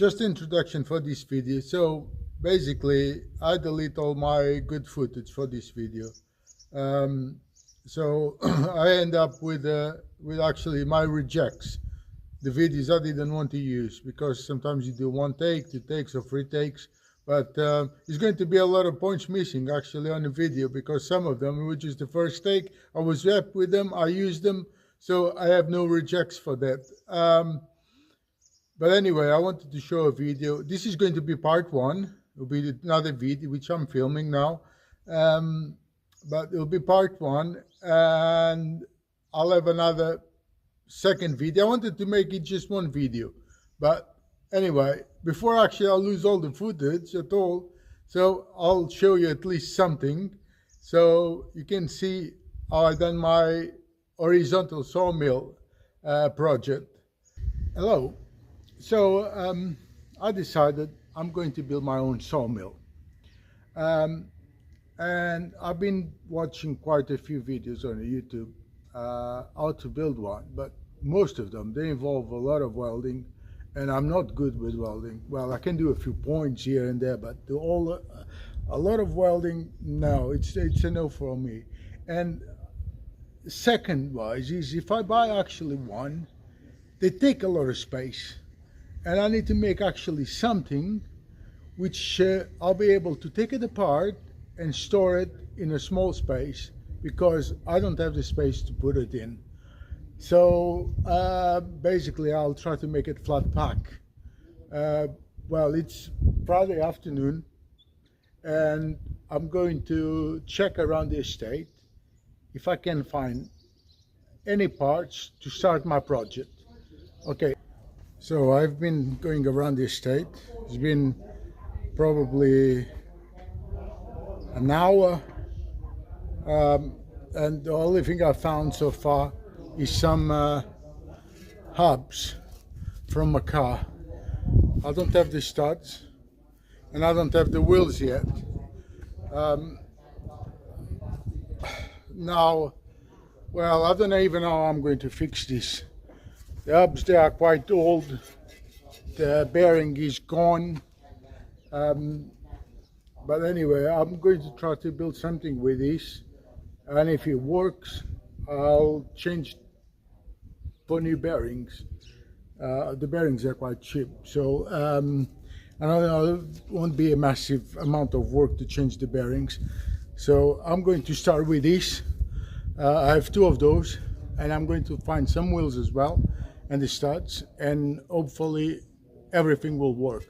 just introduction for this video. So basically, I delete all my good footage for this video. So I end up with actually my rejects, the videos I didn't want to use, because sometimes you do one take, 2 takes, or 3 takes. But it's going to be a lot of points missing actually on the video, because some of them, which is the first take, I was happy with them, I used them, so I have no rejects for that. But anyway, I wanted to show a video. This is going to be part one. It'll be another video which I'm filming now, but it'll be part one, and I'll have another second video. I wanted to make it just one video, but anyway, before actually I'll lose all the footage at all, so I'll show you at least something so you can see how I done my horizontal sawmill project. Hello. So I decided I'm going to build my own sawmill, and I've been watching quite a few videos on YouTube how to build one, but most of them, they involve a lot of welding, and I'm not good with welding. Well, I can do a few points here and there, but a lot of welding, no, it's a no for me. And second wise is, if I buy actually one, they take a lot of space, and I need to make actually something which I'll be able to take it apart and store it in a small space, because I don't have the space to put it in. So basically I'll try to make it flat pack. Well, it's Friday afternoon, and I'm going to check around the estate if I can find any parts to start my project. Okay, so I've been going around the estate. It's been probably an hour, and the only thing I found so far is some hubs from a car. I don't have the studs, and I don't have the wheels yet. Now, well, I don't even know how I'm going to fix this. The hubs, they are quite old. The bearing is gone. But anyway, I'm going to try to build something with this, and if it works, I'll change for new bearings. The bearings are quite cheap, so I know it won't be a massive amount of work to change the bearings. So I'm going to start with this. I have 2 of those, and I'm going to find some wheels as well, and the studs, and hopefully everything will work.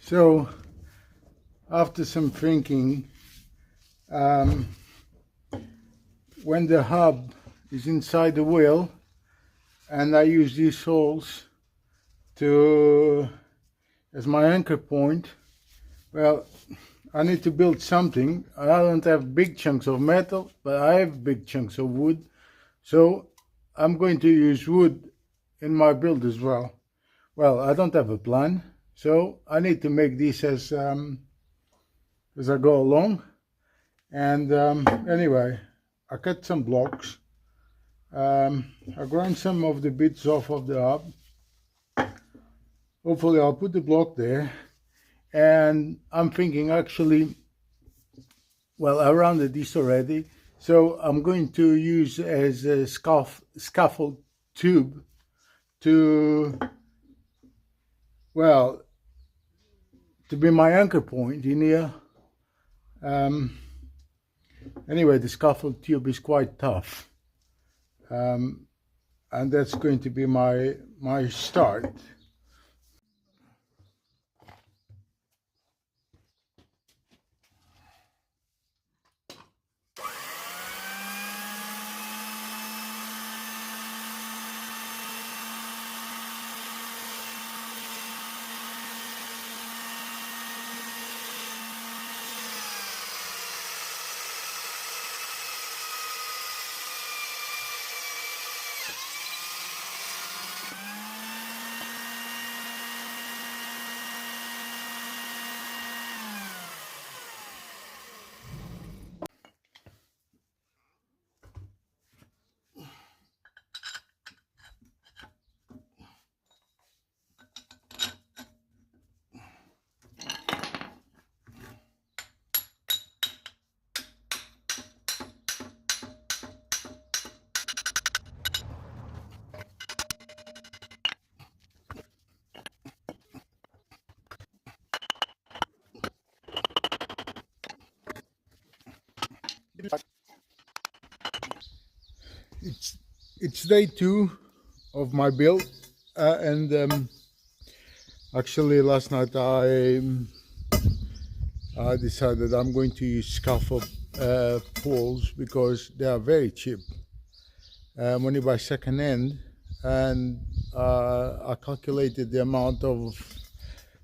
So after some thinking, when the hub is inside the wheel and I use these holes as my anchor point, well, I need to build something. I don't have big chunks of metal, but I have big chunks of wood, so I'm going to use wood in my build as well. Well, I don't have a plan, so I need to make this as I go along. And anyway, I cut some blocks. I grind some of the bits off of the hub. Hopefully I'll put the block there. And I'm thinking, actually, well, I rounded this already, So I'm going to use as a scaffold tube to, well, to be my anchor point in here. Anyway, the scaffold tube is quite tough, and that's going to be my start. It's day 2 of my build, and actually last night I decided I'm going to use scaffold poles because they are very cheap when you buy second hand, and I calculated the amount of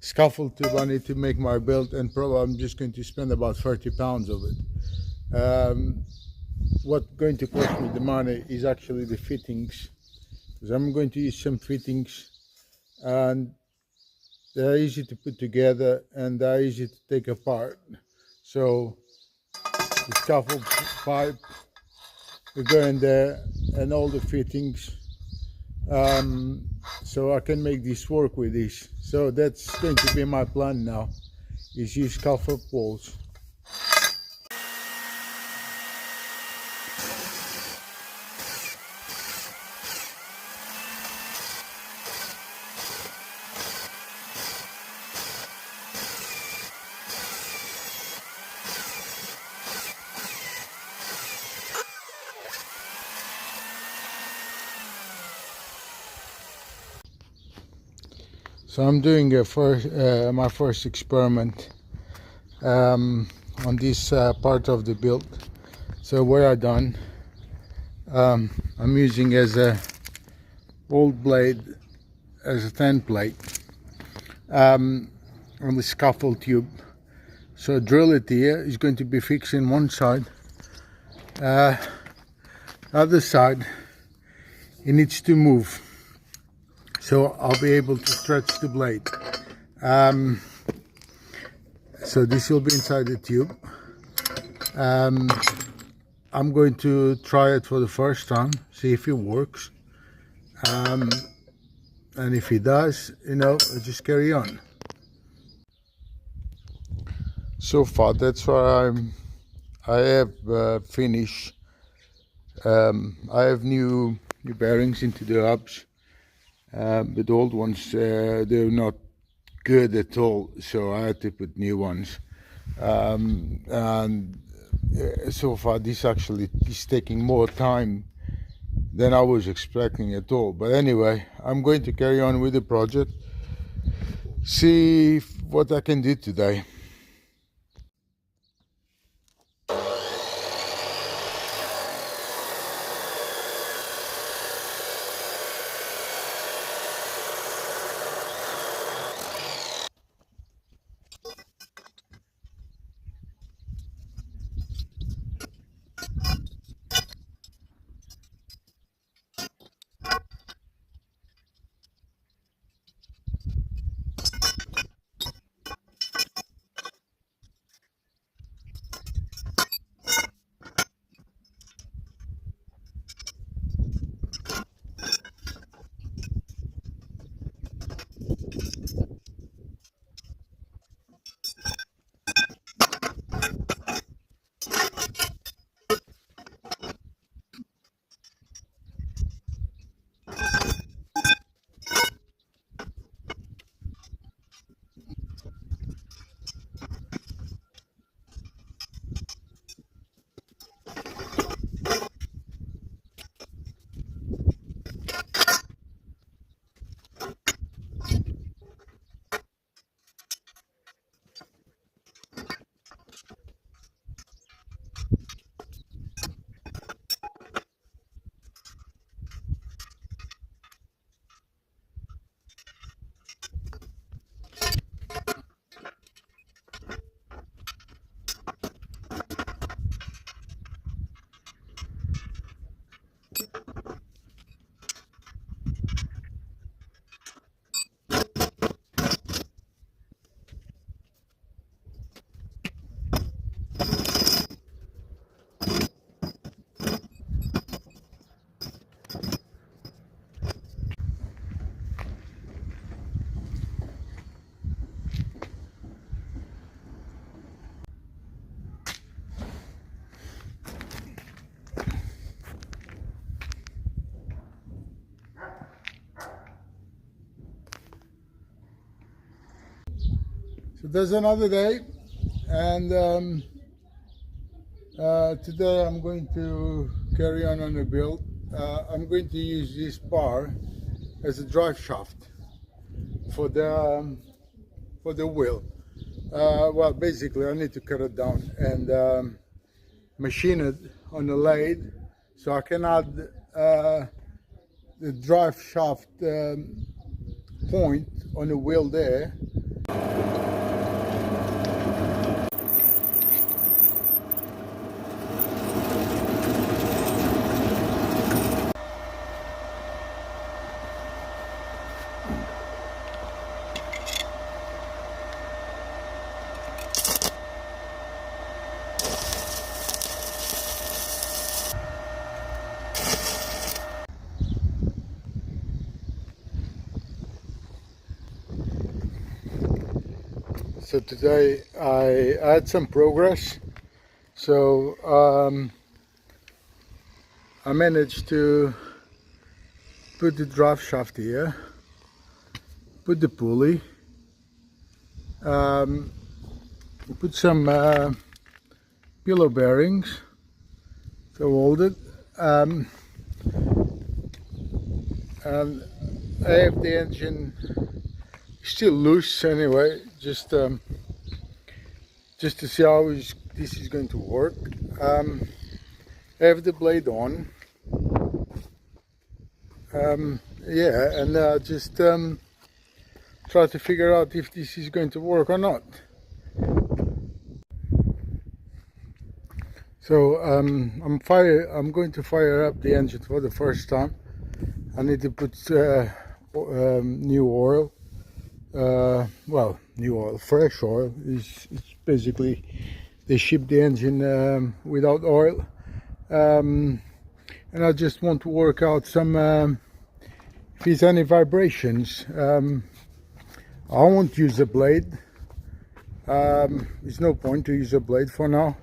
scaffold tube I need to make my build, and probably I'm just going to spend about 30 pounds of it. What's going to cost me the money is actually the fittings, because I'm going to use some fittings, and they're easy to put together and they're easy to take apart. So the scaffold pipe will go in there and all the fittings, so I can make this work with this. So that's going to be my plan now, is use scaffold poles. So I'm doing my first experiment on this part of the build. So what I done, I'm using as a old blade as a template on the scaffold tube. So drill it here is going to be fixing one side. Other side, it needs to move, so I'll be able to stretch the blade. So this will be inside the tube. I'm going to try it for the first time, see if it works, and if it does, I'll just carry on. So far that's what I have finished. I have new bearings into the hubs, but the old ones, they're not good at all, so I had to put new ones. And so far this actually is taking more time than I was expecting at all. But anyway, I'm going to carry on with the project, see what I can do today. So there's another day, and today I'm going to carry on the build. I'm going to use this bar as a drive shaft for the wheel. Well, basically I need to cut it down and machine it on the lathe, so I can add the drive shaft point on the wheel there. So today I had some progress. So I managed to put the drive shaft here, put the pulley, put some pillow bearings to hold it, and I have the engine still loose anyway, just to see how this is going to work. I have the blade on, yeah, and just try to figure out if this is going to work or not. So I'm going to fire up the engine for the first time. I need to put new oil. Well, new oil, fresh oil. It's basically they ship the engine without oil, and I just want to work out some if there's any vibrations. I won't use a blade. There's no point to use a blade for now.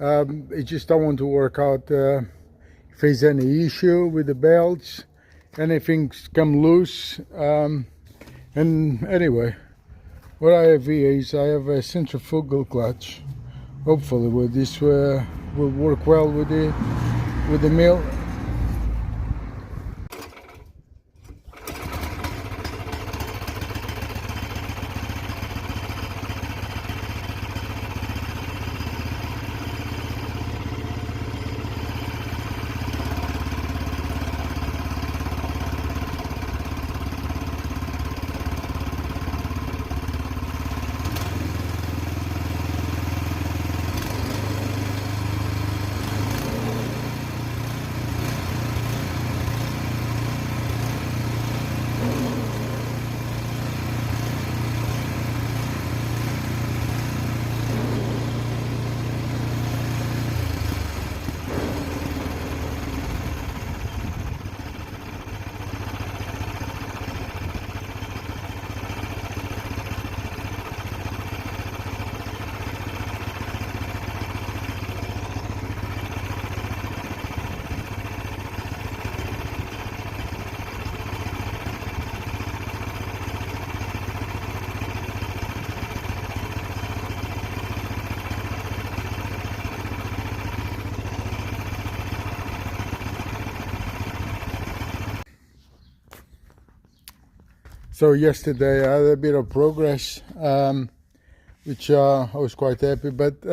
It's just I want to work out if there's any issue with the belts, anything's come loose. And anyway, what I have here is I have a centrifugal clutch. Hopefully with this will work well with the mill. So yesterday I had a bit of progress, which I was quite happy, but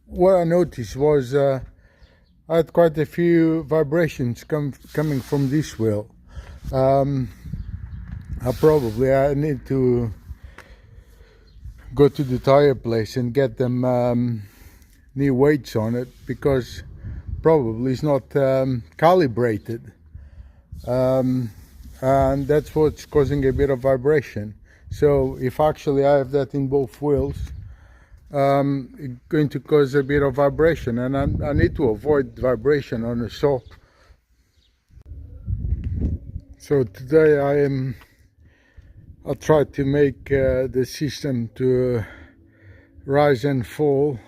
what I noticed was I had quite a few vibrations coming from this wheel. I need to go to the tire place and get them new weights on it, because probably it's not calibrated. And that's what's causing a bit of vibration. So if actually I have that in both wheels, it's going to cause a bit of vibration, and I need to avoid vibration on the saw. So today I tried to make the system to rise and fall,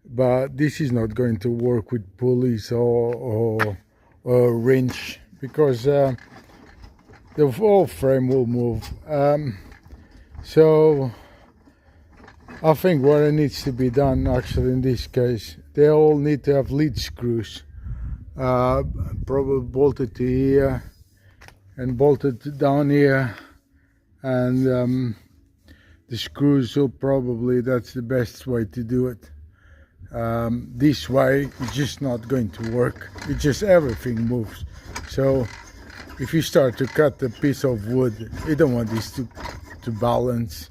but this is not going to work with pulleys or wrench, because the whole frame will move. So I think what needs to be done actually in this case, they all need to have lead screws, probably bolted to here and bolted down here, and the screws will probably, that's the best way to do it. This way it's just not going to work. It's just everything moves. So if you start to cut a piece of wood, you don't want this to balance.